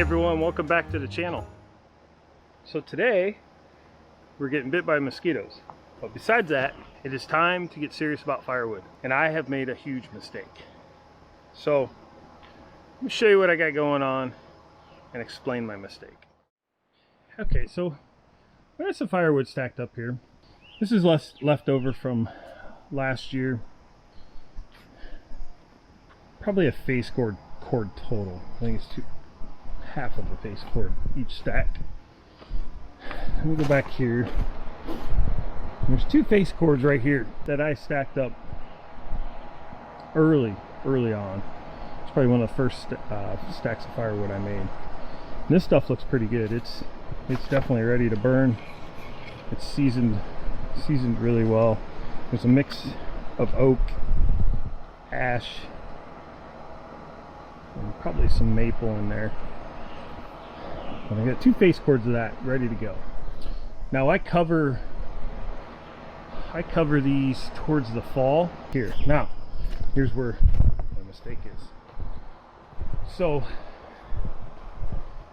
everyone, welcome back to the channel. So today we're getting bit by mosquitoes, but besides that, it is time to get serious about firewood, and I have made a huge mistake. So let me show you what I got going on and explain my mistake. Okay, so I got some firewood stacked up here. This is left over from last year, probably a face cord total. I think it's half of a face cord each stack. Let me go back here. There's two face cords right here that I stacked up early on. It's probably one of the first stacks of firewood I made. And this stuff looks pretty good. It's definitely ready to burn. It's seasoned really well. There's a mix of oak, ash, and probably some maple in there. And I got two face cords of that ready to go. Now I cover these towards the fall here. Now here's where my mistake is. So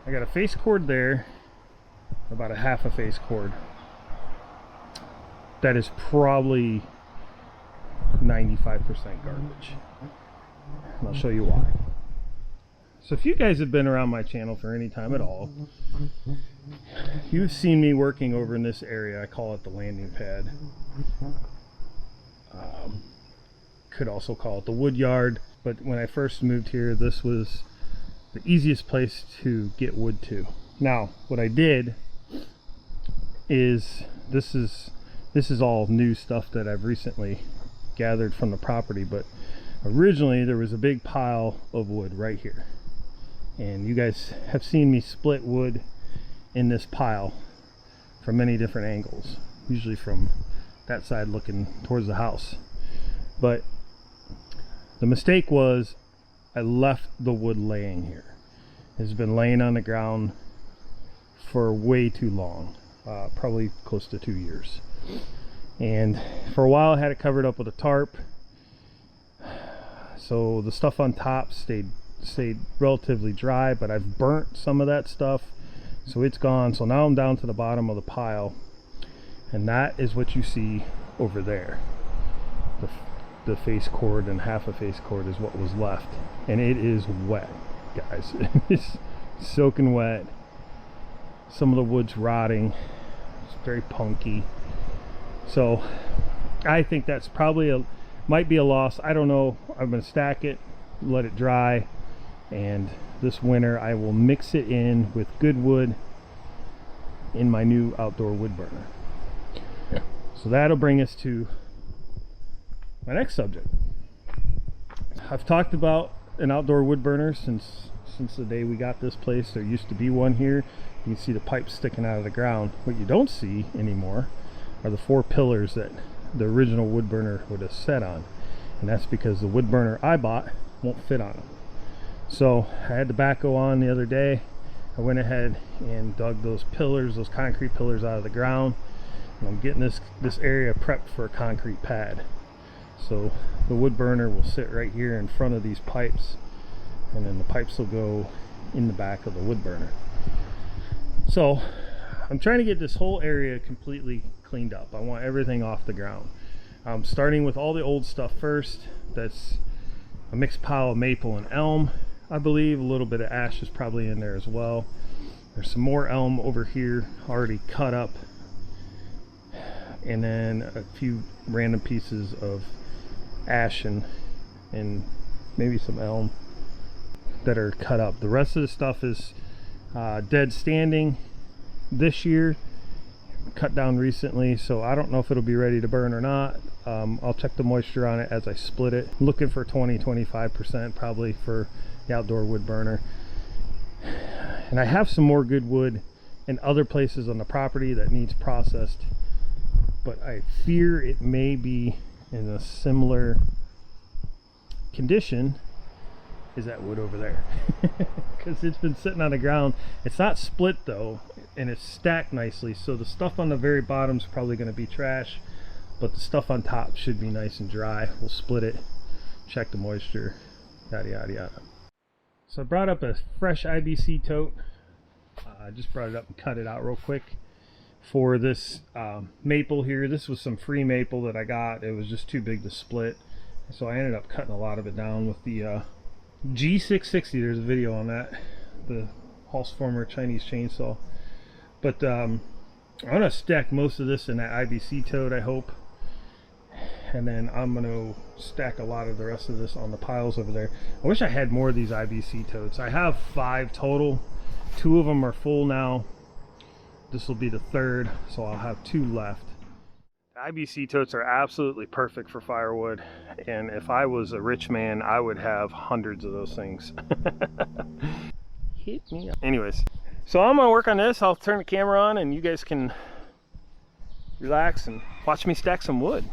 I got a face cord there, about a half a face cord. That is probably 95% garbage. And I'll show you why. So if you guys have been around my channel for any time at all, you've seen me working over in this area. I call it the landing pad. Could also call it the wood yard. But when I first moved here, this was the easiest place to get wood to. Now, what I did is, this is all new stuff that I've recently gathered from the property, but originally there was a big pile of wood right here. And you guys have seen me split wood in this pile from many different angles, usually from that side looking towards the house. But the mistake was I left the wood laying here. It's been laying on the ground for way too long, probably close to 2 years. And for a while I had it covered up with a tarp, so the stuff on top stayed relatively dry, but I've burnt some of that stuff, so it's gone. So now I'm down to the bottom of the pile, and that is what you see over there. The face cord and half a face cord is what was left, and it is wet, guys. It's soaking wet. Some of the wood's rotting. It's very punky. So I think that's probably might be a loss. I don't know. I'm going to stack it, let it dry, and this winter I will mix it in with good wood in my new outdoor wood burner. Yeah. So that'll bring us to my next subject. I've talked about an outdoor wood burner since the day we got this place. There used to be one here. You can see the pipes sticking out of the ground. What you don't see anymore are the 4 pillars that the original wood burner would have set on, and that's because the wood burner I bought won't fit on them. So I had the backhoe on the other day. I went ahead and dug those pillars, those concrete pillars, out of the ground, and I'm getting this area prepped for a concrete pad. So the wood burner will sit right here in front of these pipes, and then the pipes will go in the back of the wood burner. So I'm trying to get this whole area completely cleaned up. I want everything off the ground. I'm starting with all the old stuff first. That's a mixed pile of maple and elm, I believe. A little bit of ash is probably in there as well. There's some more elm over here already cut up, and then a few random pieces of ash and maybe some elm that are cut up. The rest of the stuff is dead standing this year, cut down recently, so I don't know if it'll be ready to burn or not. I'll check the moisture on it as I split it. Looking for 20-25% probably for the outdoor wood burner. And I have some more good wood in other places on the property that needs processed, but I fear it may be in a similar condition as that wood over there, because it's been sitting on the ground. It's not split though, and it's stacked nicely, so the stuff on the very bottom is probably going to be trash, but the stuff on top should be nice and dry. We'll split it, check the moisture, yada yada yada. So I brought up a fresh IBC tote. I just brought it up and cut it out real quick for this maple here. This was some free maple that I got. It was just too big to split, so I ended up cutting a lot of it down with the G660. There's a video on that, the Halsformer Chinese chainsaw. But I'm gonna stack most of this in that IBC tote, I hope, and then I'm gonna stack a lot of the rest of this on the piles over there. I wish I had more of these IBC totes. I have 5 total. 2 of them are full now. This will be the 3rd, so I'll have 2 left. The IBC totes are absolutely perfect for firewood, and if I was a rich man, I would have hundreds of those things. Hit me up. Anyways, so I'm gonna work on this. I'll turn the camera on and you guys can relax and watch me stack some wood.